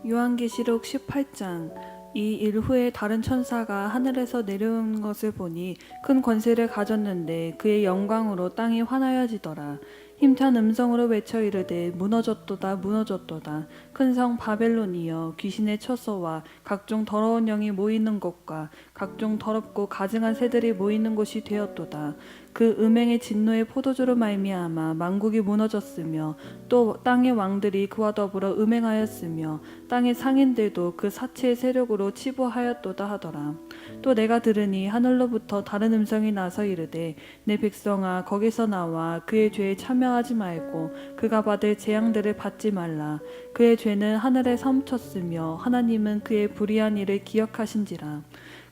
요한계시록 18장. 이 일 후에 다른 천사가 하늘에서 내려온 것을 보니 큰 권세를 가졌는데 그의 영광으로 땅이 환하여지더라. 힘찬 음성으로 외쳐 이르되 무너졌도다 무너졌도다. 큰 성 바벨론이여, 귀신의 처소와 각종 더러운 영이 모이는 곳과 각종 더럽고 가증한 새들이 모이는 곳이 되었도다. 그 음행의 진노의 포도주로 말미암아 만국이 무너졌으며 또 땅의 왕들이 그와 더불어 음행하였으며 땅의 상인들도 그 사치의 세력으로 치부하였도다 하더라. 또 내가 들으니 하늘로부터 다른 음성이 나서 이르되 내 백성아, 거기서 나와 그의 죄에 참여하지 말고 그가 받을 재앙들을 받지 말라. 그의 죄는 하늘에 사무쳤으며 하나님은 그의 불의한 일을 기억하신지라.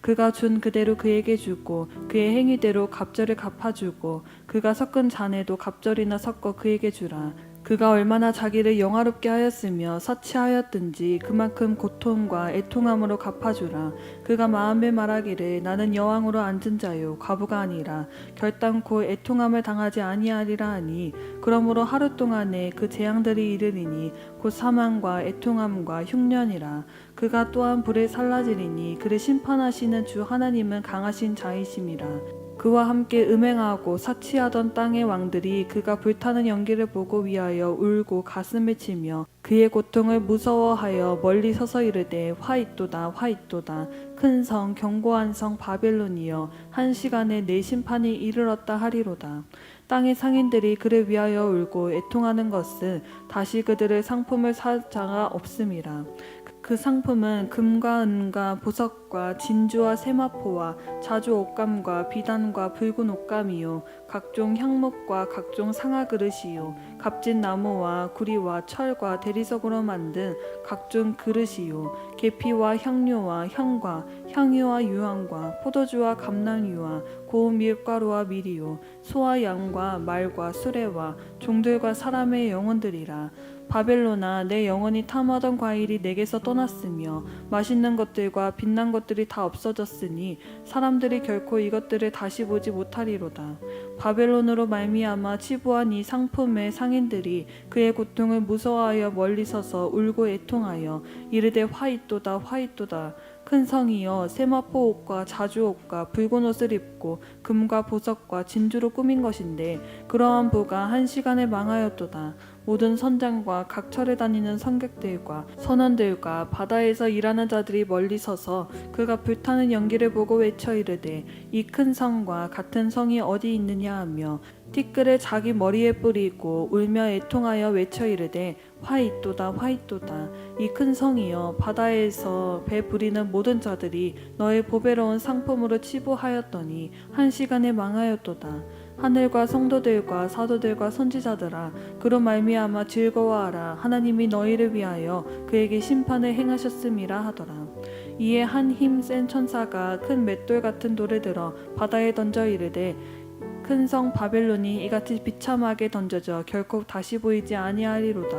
그가 준 그대로 그에게 주고 그의 행위대로 갑절을 갚아주고 그가 섞은 잔에도 갑절이나 섞어 그에게 주라. 그가 얼마나 자기를 영화롭게 하였으며 사치하였든지 그만큼 고통과 애통함으로 갚아주라. 그가 마음에 말하기를 나는 여왕으로 앉은 자요 과부가 아니라 결단코 애통함을 당하지 아니하리라 하니, 그러므로 하루 동안에 그 재앙들이 이르리니 곧 사망과 애통함과 흉년이라. 그가 또한 불에 살라지리니 그를 심판하시는 주 하나님은 강하신 자이심이라. 그와 함께 음행하고 사치하던 땅의 왕들이 그가 불타는 연기를 보고 위하여 울고 가슴을 치며 그의 고통을 무서워하여 멀리 서서 이르되 화 있도다 화 있도다. 큰 성 견고한 성 바벨론이여, 한 시간에 내 심판이 이르렀다 하리로다. 땅의 상인들이 그를 위하여 울고 애통하는 것은 다시 그들의 상품을 살 자가 없음이라. 그 상품은 금과 은과 보석과 진주와 세마포와 자주 옷감과 비단과 붉은 옷감이요 각종 향목과 각종 상아 그릇이요 값진 나무와 구리와 철과 대리석으로 만든 각종 그릇이요 계피와 향료와 향과 향유와 유황과 포도주와 감람유와 고운 밀가루와 밀이요 소와 양과 말과 수레와 종들과 사람의 영혼들이라. 바벨론아, 내 영혼이 탐하던 과일이 내게서 떠났으며 맛있는 것들과 빛난 것들이 다 없어졌으니 사람들이 결코 이것들을 다시 보지 못하리로다. 바벨론으로 말미암아 치부한 이 상품의 상인들이 그의 고통을 무서워하여 멀리 서서 울고 애통하여 이르되 화 있도다 화 있도다. 큰 성이여, 세마포 옷과 자주 옷과 붉은 옷을 입고 금과 보석과 진주로 꾸민 것인데 그러한 부가 한 시간에 망하였도다. 모든 선장과 각처를 다니는 선객들과 선원들과 바다에서 일하는 자들이 멀리 서서 그가 불타는 연기를 보고 외쳐 이르되 이 큰 성과 같은 성이 어디 있느냐 하며 티끌을 자기 머리에 뿌리고 울며 애통하여 외쳐 이르되 화 있도다 화 있도다. 이 큰 성이여, 바다에서 배 부리는 모든 자들이 너의 보배로운 상품으로 치부하였더니 한 시간에 망하였도다. 하늘과 성도들과 사도들과 선지자들아, 그로 말미암아 즐거워하라. 하나님이 너희를 위하여 그에게 심판을 행하셨음이라 하더라. 이에 한 힘 센 천사가 큰 맷돌 같은 돌을 들어 바다에 던져 이르되 큰 성 바벨론이 이같이 비참하게 던져져 결코 다시 보이지 아니하리로다.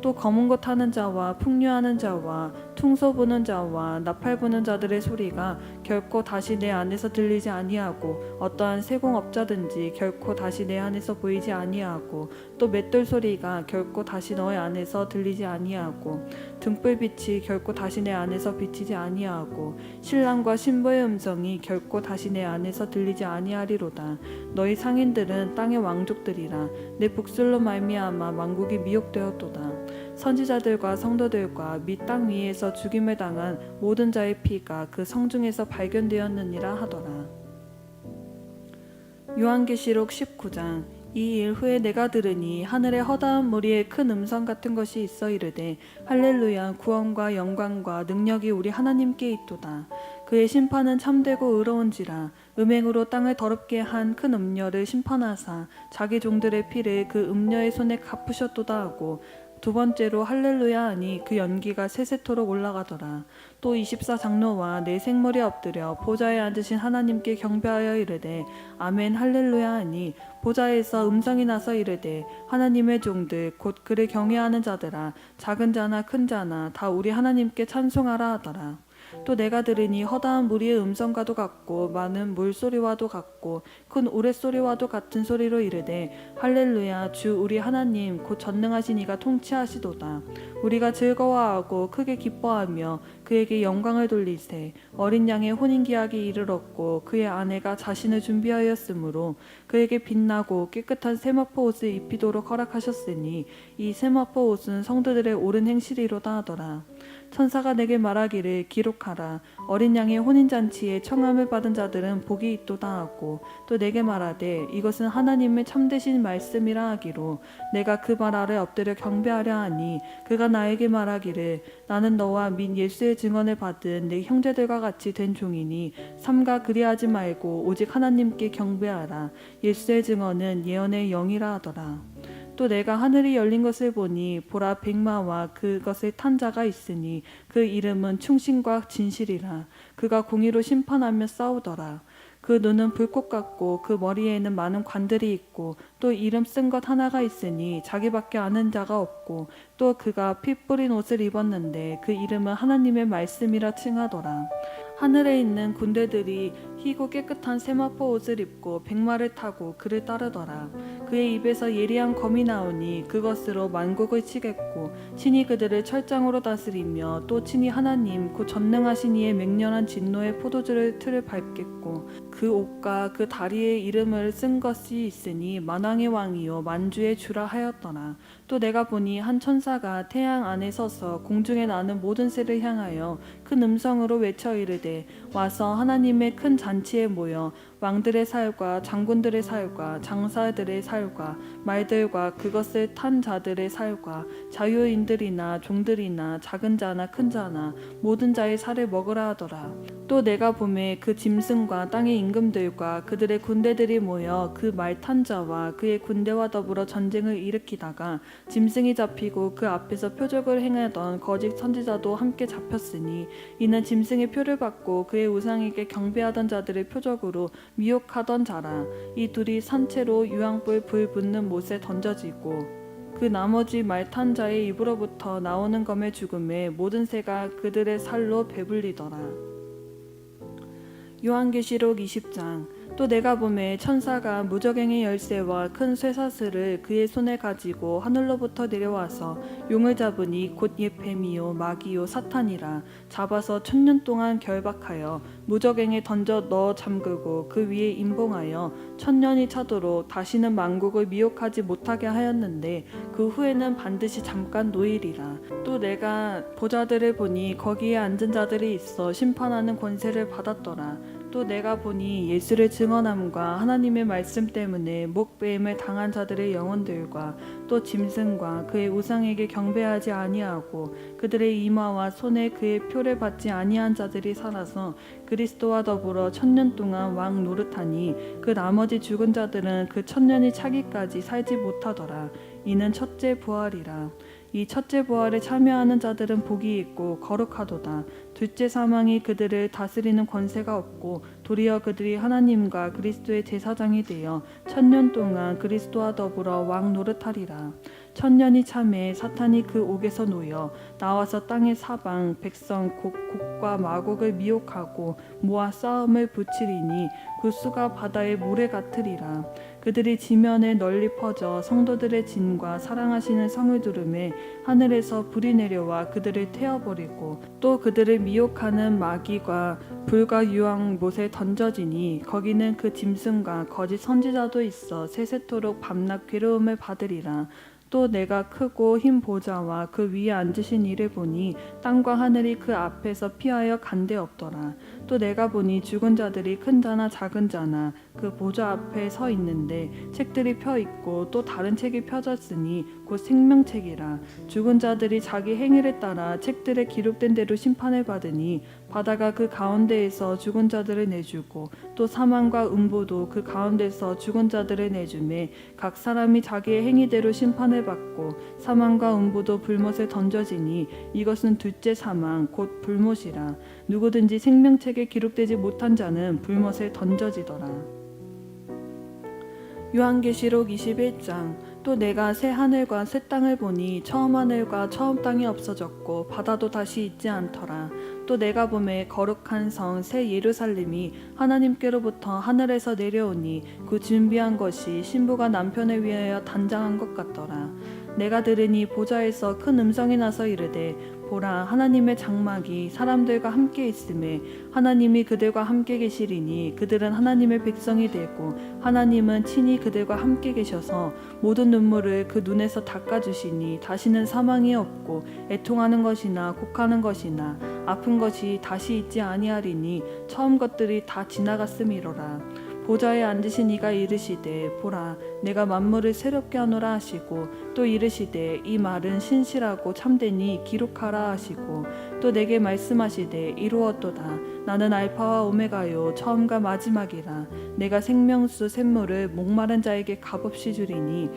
또 검은 것 하는 자와 풍류하는 자와 퉁소 부는 자와 나팔 부는 자들의 소리가 결코 다시 내 안에서 들리지 아니하고 어떠한 세공업자든지 결코 다시 내 안에서 보이지 아니하고 또 맷돌 소리가 결코 다시 너의 안에서 들리지 아니하고 등불빛이 결코 다시 내 안에서 비치지 아니하고 신랑과 신부의 음성이 결코 다시 내 안에서 들리지 아니하리로다. 너희 상인들은 땅의 왕족들이라. 내 복술로 말미암아 만국이 미혹되었도다. 선지자들과 성도들과 및 땅 위에서 죽임을 당한 모든 자의 피가 그 성중에서 발견되었느니라 하더라. 요한계시록 19장. 이 일 후에 내가 들으니 하늘에 허다한 무리에 큰 음성 같은 것이 있어 이르되 할렐루야, 구원과 영광과 능력이 우리 하나님께 있도다. 그의 심판은 참되고 의로운지라. 음행으로 땅을 더럽게 한 큰 음녀를 심판하사 자기 종들의 피를 그 음녀의 손에 갚으셨도다 하고, 두 번째로 할렐루야 하니 그 연기가 세세토록 올라가더라. 또 24장로와 네 생물이 엎드려 보좌에 앉으신 하나님께 경배하여 이르되 아멘 할렐루야 하니, 보좌에서 음성이 나서 이르되 하나님의 종들 곧 그를 경외하는 자들아, 작은 자나 큰 자나 다 우리 하나님께 찬송하라 하더라. 또 내가 들으니 허다한 무리의 음성과도 같고 많은 물소리와도 같고 큰 우레소리와도 같은 소리로 이르되 할렐루야 주 우리 하나님 곧 전능하신 이가 통치하시도다. 우리가 즐거워하고 크게 기뻐하며 그에게 영광을 돌리세. 어린 양의 혼인기약이 이르렀고 그의 아내가 자신을 준비하였으므로 그에게 빛나고 깨끗한 세마포 옷을 입히도록 허락하셨으니 이 세마포 옷은 성도들의 옳은 행실이로다 하더라. 천사가 내게 말하기를 기록하라. 어린 양의 혼인잔치에 청함을 받은 자들은 복이 있도다 하고 또 내게 말하되 이것은 하나님의 참되신 말씀이라 하기로 내가 그 말 아래 엎드려 경배하려 하니 그가 나에게 말하기를 나는 너와 및 예수의 증언을 받은 내 형제들과 같이 된 종이니 삼가 그리하지 말고 오직 하나님께 경배하라. 예수의 증언은 예언의 영이라 하더라. 또 내가 하늘이 열린 것을 보니 보라 백마와 그것을 탄 자가 있으니 그 이름은 충신과 진실이라. 그가 공의로 심판하며 싸우더라. 그 눈은 불꽃 같고 그 머리에는 많은 관들이 있고 또 이름 쓴 것 하나가 있으니 자기밖에 아는 자가 없고 또 그가 피 뿌린 옷을 입었는데 그 이름은 하나님의 말씀이라 칭하더라. 하늘에 있는 군대들이 희고 깨끗한 세마포 옷을 입고 백마를 타고 그를 따르더라. 그의 입에서 예리한 검이 나오니 그것으로 만국을 치겠고 친히 그들을 철장으로 다스리며 또 친히 하나님 곧 전능하신 이의 맹렬한 진노의 포도주를 틀을 밟겠고 그 옷과 그 다리에 이름을 쓴 것이 있으니 만왕의 왕이요 만주의 주라 하였더라. 또 내가 보니 한 천사가 태양 안에 서서 공중에 나는 모든 새를 향하여 큰 음성으로 외쳐 이르되 와서 하나님의 큰 잔치에 모여 왕들의 살과 장군들의 살과 장사들의 살과 말들과 그것을 탄 자들의 살과 자유인들이나 종들이나 작은 자나 큰 자나 모든 자의 살을 먹으라 하더라. 또 내가 보매 그 짐승과 땅의 임금들과 그들의 군대들이 모여 그 말 탄 자와 그의 군대와 더불어 전쟁을 일으키다가 짐승이 잡히고 그 앞에서 표적을 행하던 거짓 선지자도 함께 잡혔으니 이는 짐승의 표를 받고 그의 우상에게 경배하던 자들의 표적으로 미혹하던 자라. 이 둘이 산채로 유황불 불 붙는 못에 던져지고 그 나머지 말 탄 자의 입으로부터 나오는 검의 죽음에 모든 새가 그들의 살로 배불리더라. 요한계시록 20장. 또 내가 보매 천사가 무저갱의 열쇠와 큰 쇠사슬을 그의 손에 가지고 하늘로부터 내려와서 용을 잡으니 곧 옛 뱀이요 마귀요 사탄이라. 잡아서 1000년 동안 결박하여 무저갱에 던져 넣어 잠그고 그 위에 임봉하여 1000년이 차도록 다시는 만국을 미혹하지 못하게 하였는데 그 후에는 반드시 잠깐 노일이라. 또 내가 보좌들을 보니 거기에 앉은 자들이 있어 심판하는 권세를 받았더라. 또 내가 보니 예수를 증언함과 하나님의 말씀 때문에 목배임을 당한 자들의 영혼들과 또 짐승과 그의 우상에게 경배하지 아니하고 그들의 이마와 손에 그의 표를 받지 아니한 자들이 살아서 그리스도와 더불어 1000년 동안 왕 노릇하니 그 나머지 죽은 자들은 그 1000년이 차기까지 살지 못하더라. 이는 첫째 부활이라. 이 첫째 부활에 참여하는 자들은 복이 있고 거룩하도다. 둘째 사망이 그들을 다스리는 권세가 없고 도리어 그들이 하나님과 그리스도의 제사장이 되어 1000년 동안 그리스도와 더불어 왕 노릇하리라. 1000년이 참에 사탄이 그 옥에서 놓여 나와서 땅의 사방 백성 곡과 마곡을 미혹하고 모아 싸움을 붙이리니 그 수가 바다의 모래 같으리라. 그들이 지면에 널리 퍼져 성도들의 진과 사랑하시는 성을 두르매 하늘에서 불이 내려와 그들을 태워버리고 또 그들을 미혹하는 마귀가 불과 유황 못에 던져지니 거기는 그 짐승과 거짓 선지자도 있어 세세토록 밤낮 괴로움을 받으리라. 또 내가 크고 흰 보좌와 그 위에 앉으신 이를 보니 땅과 하늘이 그 앞에서 피하여 간데 없더라. 또 내가 보니 죽은 자들이 큰 자나 작은 자나 그 보좌 앞에 서 있는데 책들이 펴 있고 또 다른 책이 펴졌으니 곧 생명책이라. 죽은 자들이 자기 행위를 따라 책들에 기록된 대로 심판을 받으니 바다가 그 가운데에서 죽은 자들을 내주고 또 사망과 음보도 그 가운데서 죽은 자들을 내주매 각 사람이 자기의 행위대로 심판을 받고 사망과 음보도 불못에 던져지니 이것은 둘째 사망 곧 불못이라. 누구든지 생명책에 기록되지 못한 자는 불못에 던져지더라. 요한계시록 21장. 또 내가 새 하늘과 새 땅을 보니 처음 하늘과 처음 땅이 없어졌고 바다도 다시 있지 않더라. 또 내가 보매 거룩한 성 새 예루살렘이 하나님께로부터 하늘에서 내려오니 그 준비한 것이 신부가 남편을 위하여 단장한 것 같더라. 내가 들으니 보좌에서 큰 음성이 나서 이르되 보라 하나님의 장막이 사람들과 함께 있음에 하나님이 그들과 함께 계시리니 그들은 하나님의 백성이 되고 하나님은 친히 그들과 함께 계셔서 모든 눈물을 그 눈에서 닦아주시니 다시는 사망이 없고 애통하는 것이나 곡하는 것이나 아픈 것이 다시 있지 아니하리니 처음 것들이 다 지나갔음이로라. 보좌에 앉으신 이가 이르시되 보라 내가 만물을 새롭게 하노라 하시고 또 이르시되 이 말은 신실하고 참되니 기록하라 하시고 또 내게 말씀하시되 이루었도다 나는 알파와 오메가요 처음과 마지막이라 내가 생명수 샘물을 목마른 자에게 값없이 주리니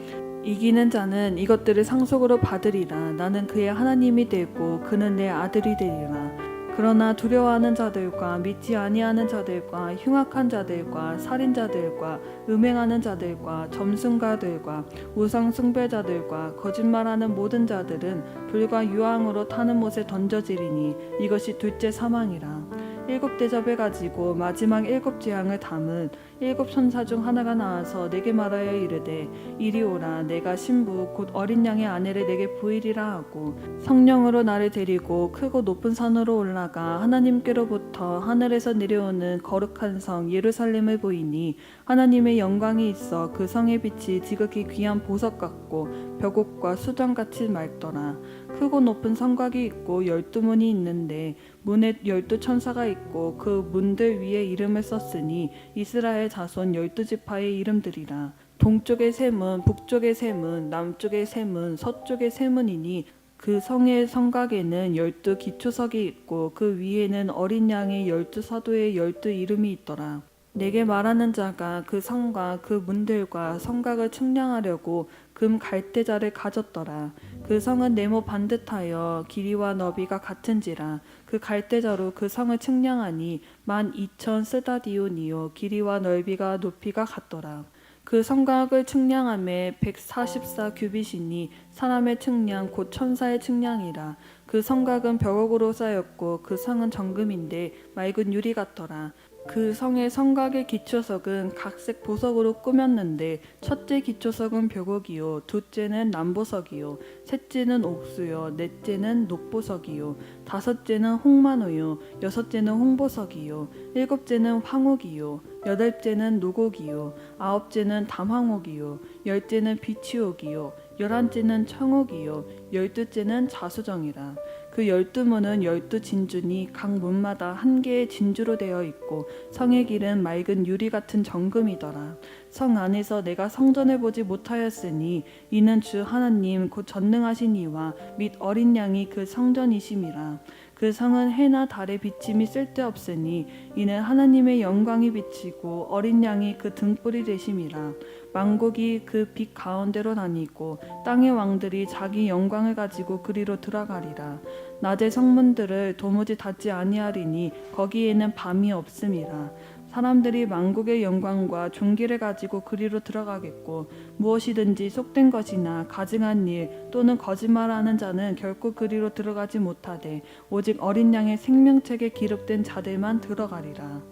이기는 자는 이것들을 상속으로 받으리라. 나는 그의 하나님이 되고 그는 내 아들이 되리라. 그러나 두려워하는 자들과 믿지 아니하는 자들과 흉악한 자들과 살인자들과 음행하는 자들과 점순가들과 우상 숭배자들과 거짓말하는 모든 자들은 불과 유황으로 타는 못에 던져지리니 이것이 둘째 사망이라. 7대접을 가지고 마지막 7재앙을 담은 7천사 중 하나가 나와서 내게 말하여 이르되 이리 오라 내가 신부 곧 어린 양의 아내를 내게 부이리라 하고 성령으로 나를 데리고 크고 높은 산으로 올라가 하나님께로부터 하늘에서 내려오는 거룩한 성 예루살렘을 보이니 하나님의 영광이 있어 그 성의 빛이 지극히 귀한 보석 같고 벽옥과 수정같이 맑더라. 크고 높은 성곽이 있고 12문이 있는데 문에 12천사가 있고 그 문들 위에 이름을 썼으니 이스라엘 자손 12지파의 이름들이라. 동쪽의 세 문, 북쪽의 세 문, 남쪽의 세 문, 서쪽의 세 문이니 그 성의 성곽에는 12기초석이 있고 그 위에는 어린 양의 12사도의 12 이름이 있더라. 내게 말하는 자가 그 성과 그 문들과 성곽을 측량하려고 금 갈대자를 가졌더라. 그 성은 네모 반듯하여 길이와 너비가 같은지라. 그 갈대자로 그 성을 측량하니 12,000 스다디온이요 길이와 넓이가 높이가 같더라. 그 성곽을 측량함에 144 규빗이니 사람의 측량 곧 천사의 측량이라. 그 성곽은 벽옥으로 쌓였고 그 성은 정금인데 맑은 유리 같더라. 그 성의 성곽의 기초석은 각색 보석으로 꾸몄는데 첫째 기초석은 벽옥이요 둘째는 남보석이요 셋째는 옥수요 넷째는 녹보석이요 다섯째는 홍만호요 여섯째는 홍보석이요 일곱째는 황옥이요 여덟째는 노곡이요 아홉째는 담황옥이요 열째는 비치옥이요 열한째는 청옥이요 열두째는 자수정이라. 그 12문은 12진주니 각 문마다 한 개의 진주로 되어 있고 성의 길은 맑은 유리 같은 정금이더라. 성 안에서 내가 성전을 보지 못하였으니 이는 주 하나님 곧 전능하신 이와 및 어린 양이 그 성전이심이라. 그 성은 해나 달의 비침이 쓸데없으니 이는 하나님의 영광이 비치고 어린 양이 그 등불이 되심이라. 만국이 그 빛 가운데로 다니고 땅의 왕들이 자기 영광을 가지고 그리로 들어가리라. 낮의 성문들을 도무지 닫지 아니하리니 거기에는 밤이 없음이라. 사람들이 만국의 영광과 존귀를 가지고 그리로 들어가겠고 무엇이든지 속된 것이나 가증한 일 또는 거짓말하는 자는 결코 그리로 들어가지 못하되 오직 어린 양의 생명책에 기록된 자들만 들어가리라.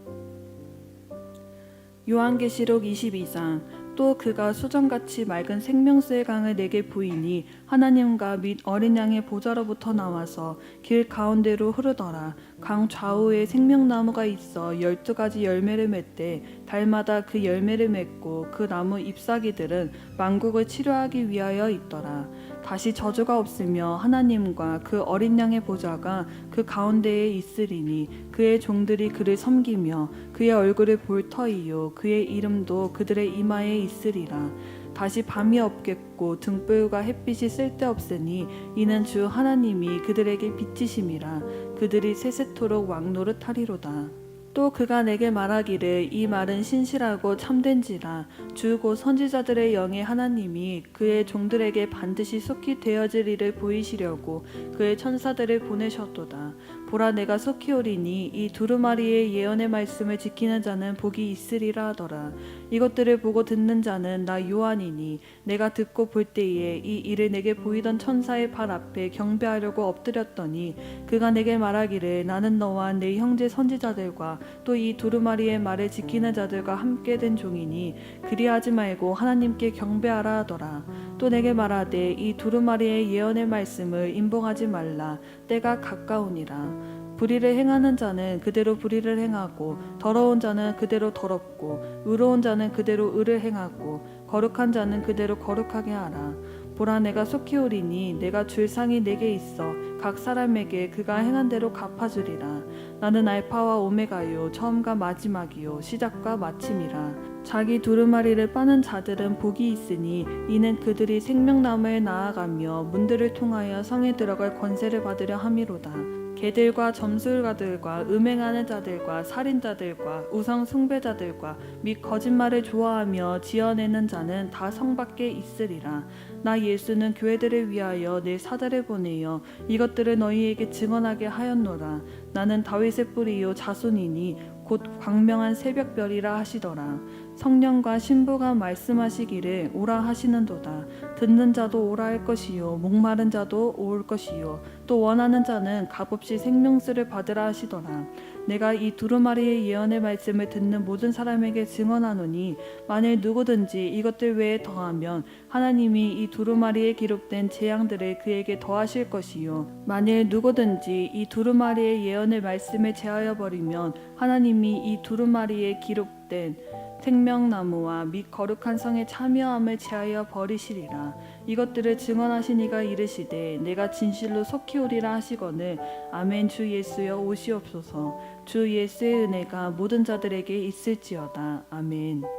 요한계시록 22장. 또 그가 수정같이 맑은 생명수의 강을 내게 부이니 하나님과 및 어린 양의 보좌로부터 나와서 길 가운데로 흐르더라. 강 좌우에 생명나무가 있어 12가지 열매를 맺되 달마다 그 열매를 맺고 그 나무 잎사귀들은 만국을 치료하기 위하여 있더라. 다시 저주가 없으며 하나님과 그 어린 양의 보좌가 그 가운데에 있으리니 그의 종들이 그를 섬기며 그의 얼굴을 볼 터이요 그의 이름도 그들의 이마에 있으리라. 다시 밤이 없겠고 등불과 햇빛이 쓸데없으니 이는 주 하나님이 그들에게 빛이심이라. 그들이 세세토록 왕노릇하리로다. 또 그가 내게 말하기를 이 말은 신실하고 참된지라 주 곧 선지자들의 영의 하나님이 그의 종들에게 반드시 속히 되어질 일을 보이시려고 그의 천사들을 보내셨도다. 보라 내가 속히 오리니 이 두루마리의 예언의 말씀을 지키는 자는 복이 있으리라 하더라. 이것들을 보고 듣는 자는 나 요한이니 내가 듣고 볼 때에 이 일을 내게 보이던 천사의 발 앞에 경배하려고 엎드렸더니 그가 내게 말하기를 나는 너와 내 형제 선지자들과 또 이 두루마리의 말을 지키는 자들과 함께 된 종이니 그리하지 말고 하나님께 경배하라 하더라. 또 내게 말하되 이 두루마리의 예언의 말씀을 임봉하지 말라. 때가 가까우니라. 불의를 행하는 자는 그대로 불의를 행하고 더러운 자는 그대로 더럽고 의로운 자는 그대로 의를 행하고 거룩한 자는 그대로 거룩하게 하라. 보라 내가 속히 오리니 내가 줄 상이 내게 있어 각 사람에게 그가 행한 대로 갚아주리라. 나는 알파와 오메가요 처음과 마지막이요 시작과 마침이라. 자기 두루마리를 빠는 자들은 복이 있으니 이는 그들이 생명나무에 나아가며 문들을 통하여 성에 들어갈 권세를 받으려 함이로다. 개들과 점술가들과 음행하는 자들과 살인자들과 우상 숭배자들과 및 거짓말을 좋아하며 지어내는 자는 다 성 밖에 있으리라. 나 예수는 교회들을 위하여 내 사자를 보내어 이것들을 너희에게 증언하게 하였노라. 나는 다윗의 뿌리요 자손이니 곧 광명한 새벽별이라 하시더라. 성령과 신부가 말씀하시기를 오라 하시는도다. 듣는 자도 오라 할 것이요 목마른 자도 올 것이요 또 원하는 자는 값없이 생명수를 받으라 하시더라. 내가 이 두루마리의 예언의 말씀을 듣는 모든 사람에게 증언하노니 만일 누구든지 이것들 외에 더하면 하나님이 이 두루마리에 기록된 재앙들을 그에게 더하실 것이요 만일 누구든지 이 두루마리의 예언의 말씀을 제하여 버리면 하나님이 이 두루마리에 기록된 생명나무와 및 거룩한 성의 참여함을 제하여 버리시리라. 이것들을 증언하신 이가 이르시되 내가 진실로 속히 오리라 하시거늘 아멘. 주 예수여 오시옵소서. 주 예수의 은혜가 모든 자들에게 있을지어다. 아멘.